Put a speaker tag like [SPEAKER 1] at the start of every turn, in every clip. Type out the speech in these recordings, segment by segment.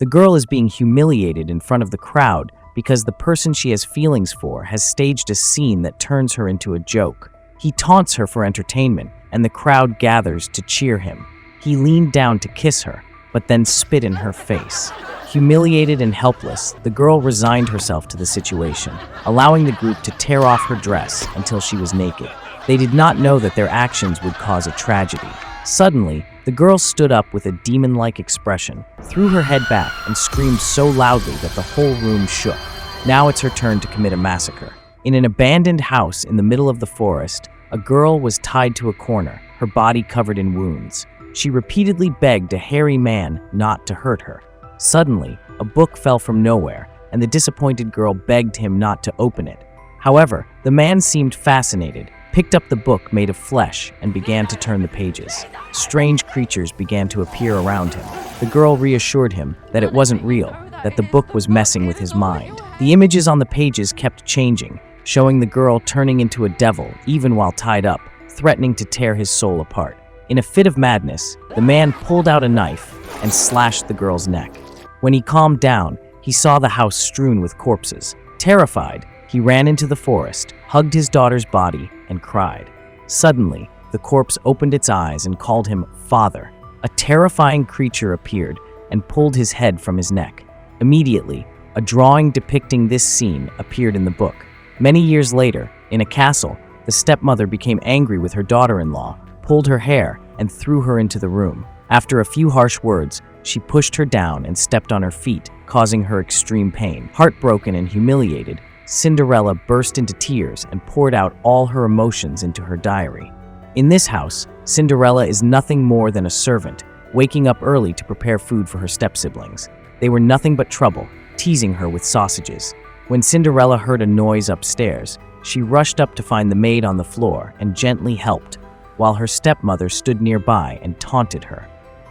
[SPEAKER 1] The girl is being humiliated in front of the crowd because the person she has feelings for has staged a scene that turns her into a joke. He taunts her for entertainment, and the crowd gathers to cheer him. He leaned down to kiss her, but then spit in her face. Humiliated and helpless, the girl resigned herself to the situation, allowing the group to tear off her dress until she was naked. They did not know that their actions would cause a tragedy. Suddenly, the girl stood up with a demon-like expression, threw her head back, and screamed so loudly that the whole room shook. Now it's her turn to commit a massacre. In an abandoned house in the middle of the forest, a girl was tied to a corner, her body covered in wounds. She repeatedly begged a hairy man not to hurt her. Suddenly, a book fell from nowhere, and the disappointed girl begged him not to open it. However, the man seemed fascinated, picked up the book made of flesh, and began to turn the pages. Strange creatures began to appear around him. The girl reassured him that it wasn't real, that the book was messing with his mind. The images on the pages kept changing, showing the girl turning into a devil even while tied up, threatening to tear his soul apart. In a fit of madness, the man pulled out a knife and slashed the girl's neck. When he calmed down, he saw the house strewn with corpses. Terrified, he ran into the forest, hugged his daughter's body, and cried. Suddenly, the corpse opened its eyes and called him Father. A terrifying creature appeared and pulled his head from his neck. Immediately, a drawing depicting this scene appeared in the book. Many years later, in a castle, the stepmother became angry with her daughter-in-law, pulled her hair, and threw her into the room. After a few harsh words, she pushed her down and stepped on her feet, causing her extreme pain. Heartbroken and humiliated, Cinderella burst into tears and poured out all her emotions into her diary. In this house, Cinderella is nothing more than a servant, waking up early to prepare food for her step-siblings. They were nothing but trouble, teasing her with sausages. When Cinderella heard a noise upstairs, she rushed up to find the maid on the floor and gently helped, while her stepmother stood nearby and taunted her.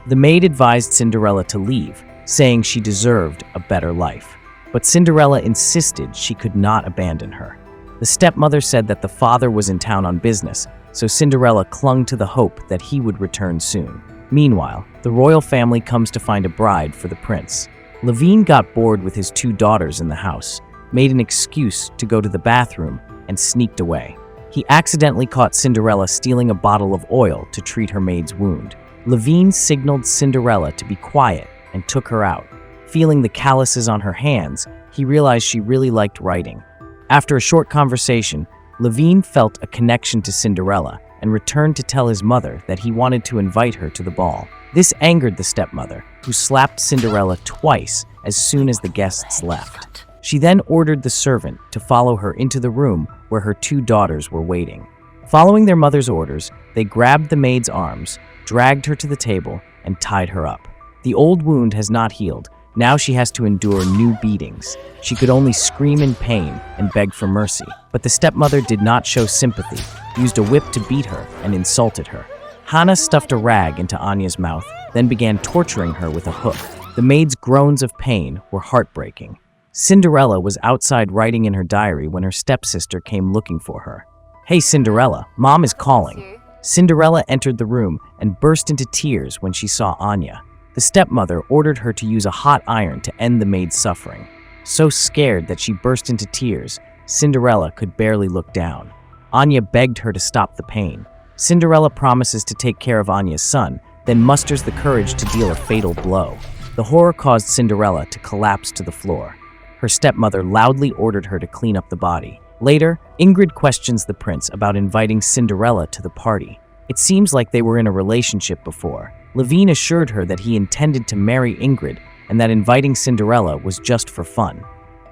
[SPEAKER 1] The maid advised Cinderella to leave, saying she deserved a better life. But Cinderella insisted she could not abandon her. The stepmother said that the father was in town on business, so Cinderella clung to the hope that he would return soon. Meanwhile, the royal family comes to find a bride for the prince. Levine got bored with his two daughters in the house, made an excuse to go to the bathroom, and sneaked away. He accidentally caught Cinderella stealing a bottle of oil to treat her maid's wound. Levine signaled Cinderella to be quiet and took her out. Feeling the calluses on her hands, he realized she really liked writing. After a short conversation, Levine felt a connection to Cinderella and returned to tell his mother that he wanted to invite her to the ball. This angered the stepmother, who slapped Cinderella twice as soon as the guests left. She then ordered the servant to follow her into the room where her two daughters were waiting. Following their mother's orders, they grabbed the maid's arms, dragged her to the table, and tied her up. The old wound has not healed. Now she has to endure new beatings. She could only scream in pain and beg for mercy. But the stepmother did not show sympathy, used a whip to beat her, and insulted her. Hannah stuffed a rag into Anya's mouth, then began torturing her with a hook. The maid's groans of pain were heartbreaking. Cinderella was outside writing in her diary when her stepsister came looking for her. "Hey Cinderella, Mom is calling." Cinderella entered the room and burst into tears when she saw Anya. The stepmother ordered her to use a hot iron to end the maid's suffering. So scared that she burst into tears, Cinderella could barely look down. Anya begged her to stop the pain. Cinderella promises to take care of Anya's son, then musters the courage to deal a fatal blow. The horror caused Cinderella to collapse to the floor. Her stepmother loudly ordered her to clean up the body. Later, Ingrid questions the prince about inviting Cinderella to the party. It seems like they were in a relationship before. Levine assured her that he intended to marry Ingrid and that inviting Cinderella was just for fun.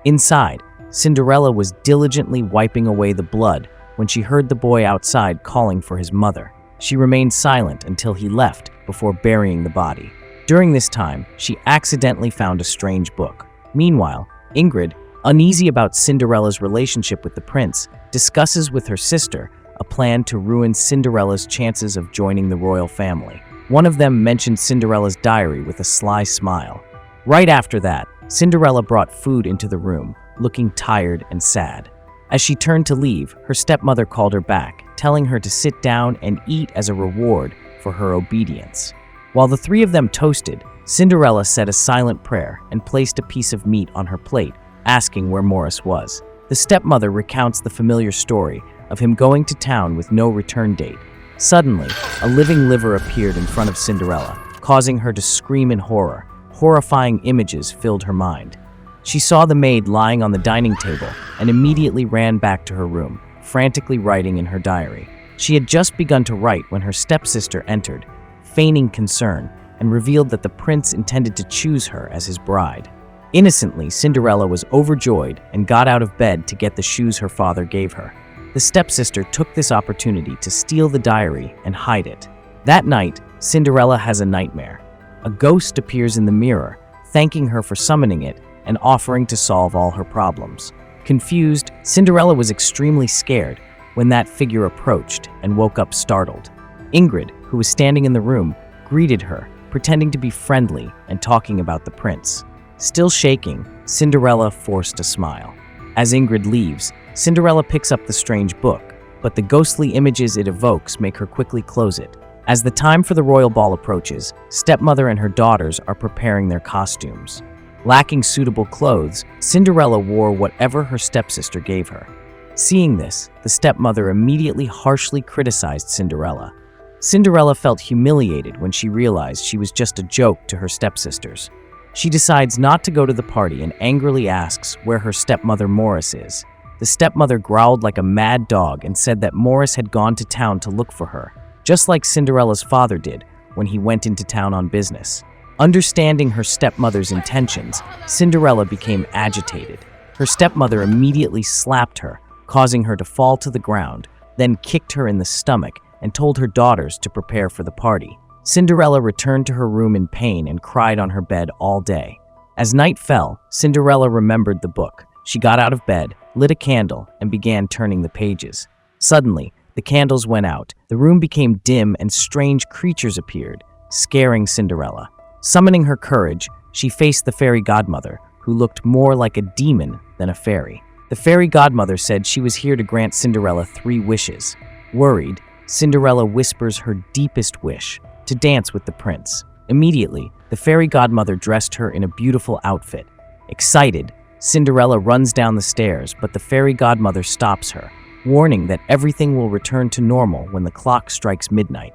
[SPEAKER 1] Inside, Cinderella was diligently wiping away the blood when she heard the boy outside calling for his mother. She remained silent until he left before burying the body. During this time, she accidentally found a strange book. Meanwhile, Ingrid, uneasy about Cinderella's relationship with the prince, discusses with her sister a plan to ruin Cinderella's chances of joining the royal family. One of them mentioned Cinderella's diary with a sly smile. Right after that, Cinderella brought food into the room, looking tired and sad. As she turned to leave, her stepmother called her back, telling her to sit down and eat as a reward for her obedience. While the three of them toasted, Cinderella said a silent prayer and placed a piece of meat on her plate, asking where Morris was. The stepmother recounts the familiar story of him going to town with no return date. Suddenly, a living liver appeared in front of Cinderella, causing her to scream in horror. Horrifying images filled her mind. She saw the maid lying on the dining table and immediately ran back to her room, frantically writing in her diary. She had just begun to write when her stepsister entered, feigning concern, and revealed that the prince intended to choose her as his bride. Innocently, Cinderella was overjoyed and got out of bed to get the shoes her father gave her. The stepsister took this opportunity to steal the diary and hide it. That night, Cinderella has a nightmare. A ghost appears in the mirror, thanking her for summoning it and offering to solve all her problems. Confused, Cinderella was extremely scared when that figure approached and woke up startled. Ingrid, who was standing in the room, greeted her, pretending to be friendly and talking about the prince. Still shaking, Cinderella forced a smile. As Ingrid leaves, Cinderella picks up the strange book, but the ghostly images it evokes make her quickly close it. As the time for the royal ball approaches, stepmother and her daughters are preparing their costumes. Lacking suitable clothes, Cinderella wore whatever her stepsister gave her. Seeing this, the stepmother immediately harshly criticized Cinderella. Cinderella felt humiliated when she realized she was just a joke to her stepsisters. She decides not to go to the party and angrily asks where her stepmother Morris is. The stepmother growled like a mad dog and said that Morris had gone to town to look for her, just like Cinderella's father did when he went into town on business. Understanding her stepmother's intentions, Cinderella became agitated. Her stepmother immediately slapped her, causing her to fall to the ground, then kicked her in the stomach and told her daughters to prepare for the party. Cinderella returned to her room in pain and cried on her bed all day. As night fell, Cinderella remembered the book. She got out of bed, lit a candle, and began turning the pages. Suddenly, the candles went out, the room became dim, and strange creatures appeared, scaring Cinderella. Summoning her courage, she faced the fairy godmother, who looked more like a demon than a fairy. The fairy godmother said she was here to grant Cinderella 3 wishes. Worried, Cinderella whispers her deepest wish, to dance with the prince. Immediately, the fairy godmother dressed her in a beautiful outfit. Excited, Cinderella runs down the stairs, but the fairy godmother stops her, warning that everything will return to normal when the clock strikes midnight.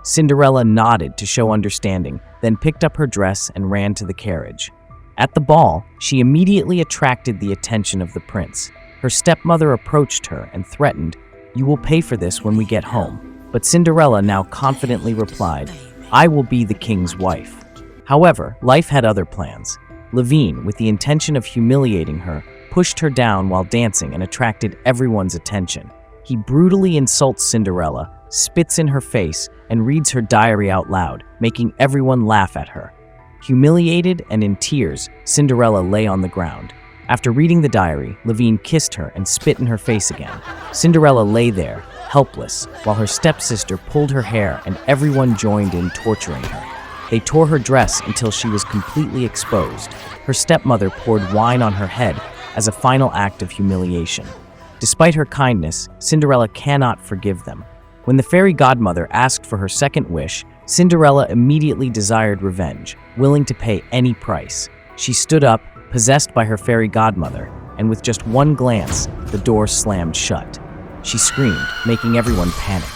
[SPEAKER 1] Cinderella nodded to show understanding, then picked up her dress and ran to the carriage. At the ball, she immediately attracted the attention of the prince. Her stepmother approached her and threatened, "You will pay for this when we get home." But Cinderella now confidently replied, "I will be the king's wife." However, life had other plans. Levine, with the intention of humiliating her, pushed her down while dancing and attracted everyone's attention. He brutally insults Cinderella, spits in her face, and reads her diary out loud, making everyone laugh at her. Humiliated and in tears, Cinderella lay on the ground. After reading the diary, Levine kissed her and spit in her face again. Cinderella lay there, helpless, while her stepsister pulled her hair and everyone joined in torturing her. They tore her dress until she was completely exposed. Her stepmother poured wine on her head as a final act of humiliation. Despite her kindness, Cinderella cannot forgive them. When the fairy godmother asked for her second wish, Cinderella immediately desired revenge, willing to pay any price. She stood up, possessed by her fairy godmother, and with just one glance, the door slammed shut. She screamed, making everyone panic.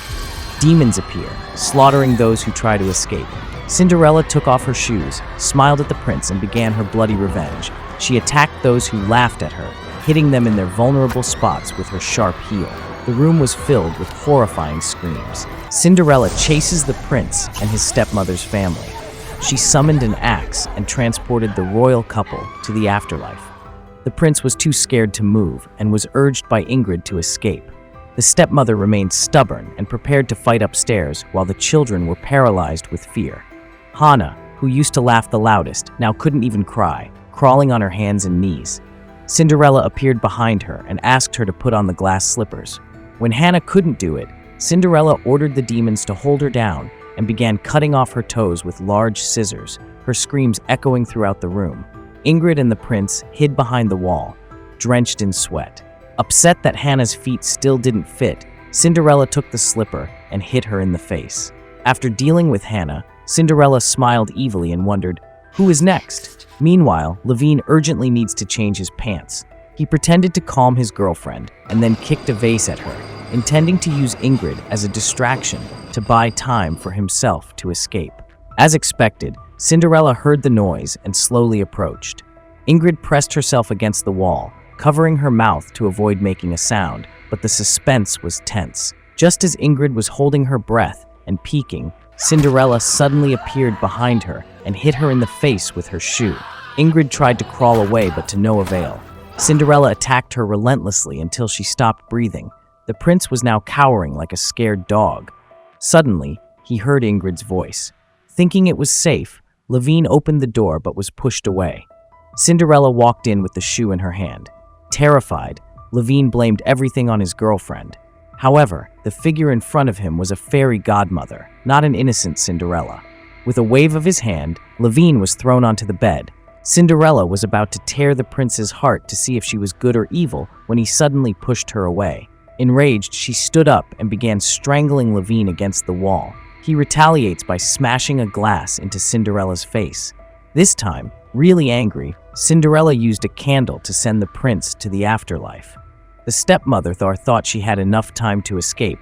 [SPEAKER 1] Demons appear, slaughtering those who try to escape. Cinderella took off her shoes, smiled at the prince, and began her bloody revenge. She attacked those who laughed at her, hitting them in their vulnerable spots with her sharp heel. The room was filled with horrifying screams. Cinderella chases the prince and his stepmother's family. She summoned an axe and transported the royal couple to the afterlife. The prince was too scared to move and was urged by Ingrid to escape. The stepmother remained stubborn and prepared to fight upstairs while the children were paralyzed with fear. Hannah, who used to laugh the loudest, now couldn't even cry, crawling on her hands and knees. Cinderella appeared behind her and asked her to put on the glass slippers. When Hannah couldn't do it, Cinderella ordered the demons to hold her down and began cutting off her toes with large scissors, her screams echoing throughout the room. Ingrid and the prince hid behind the wall, drenched in sweat. Upset that Hannah's feet still didn't fit, Cinderella took the slipper and hit her in the face. After dealing with Hannah, Cinderella smiled evilly and wondered, Who is next? Meanwhile, Levine urgently needs to change his pants. He pretended to calm his girlfriend and then kicked a vase at her, intending to use Ingrid as a distraction to buy time for himself to escape. As expected, Cinderella heard the noise and slowly approached. Ingrid pressed herself against the wall, covering her mouth to avoid making a sound, but the suspense was tense. Just as Ingrid was holding her breath and peeking, Cinderella suddenly appeared behind her and hit her in the face with her shoe. Ingrid tried to crawl away, but to no avail. Cinderella attacked her relentlessly until she stopped breathing. The prince was now cowering like a scared dog. Suddenly, he heard Ingrid's voice. Thinking it was safe, Levine opened the door but was pushed away. Cinderella walked in with the shoe in her hand. Terrified, Levine blamed everything on his girlfriend. However, the figure in front of him was a fairy godmother, not an innocent Cinderella. With a wave of his hand, Levine was thrown onto the bed. Cinderella was about to tear the prince's heart to see if she was good or evil when he suddenly pushed her away. Enraged, she stood up and began strangling Levine against the wall. He retaliates by smashing a glass into Cinderella's face. This time, really angry, Cinderella used a candle to send the prince to the afterlife. The stepmother thought she had enough time to escape,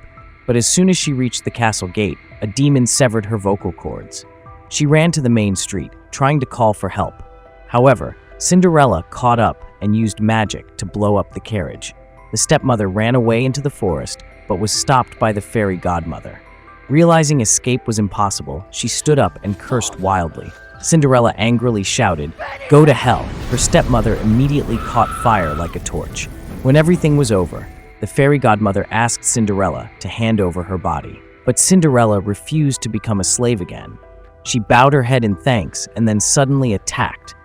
[SPEAKER 1] but as soon as she reached the castle gate, a demon severed her vocal cords. She ran to the main street, trying to call for help. However, Cinderella caught up and used magic to blow up the carriage. The stepmother ran away into the forest, but was stopped by the fairy godmother. Realizing escape was impossible, she stood up and cursed wildly. Cinderella angrily shouted, "Go to hell!" Her stepmother immediately caught fire like a torch. When everything was over, the fairy godmother asked Cinderella to hand over her body. But Cinderella refused to become a slave again. She bowed her head in thanks and then suddenly attacked.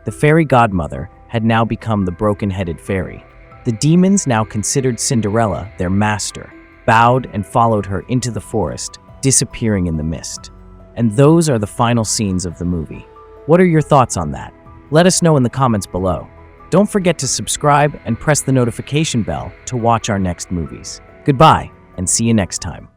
[SPEAKER 1] The fairy godmother had now become the broken-headed fairy. The demons now considered Cinderella their master, bowed and followed her into the forest, disappearing in the mist. And those are the final scenes of the movie. What are your thoughts on that? Let us know in the comments below. Don't forget to subscribe and press the notification bell to watch our next movies. Goodbye, and see you next time.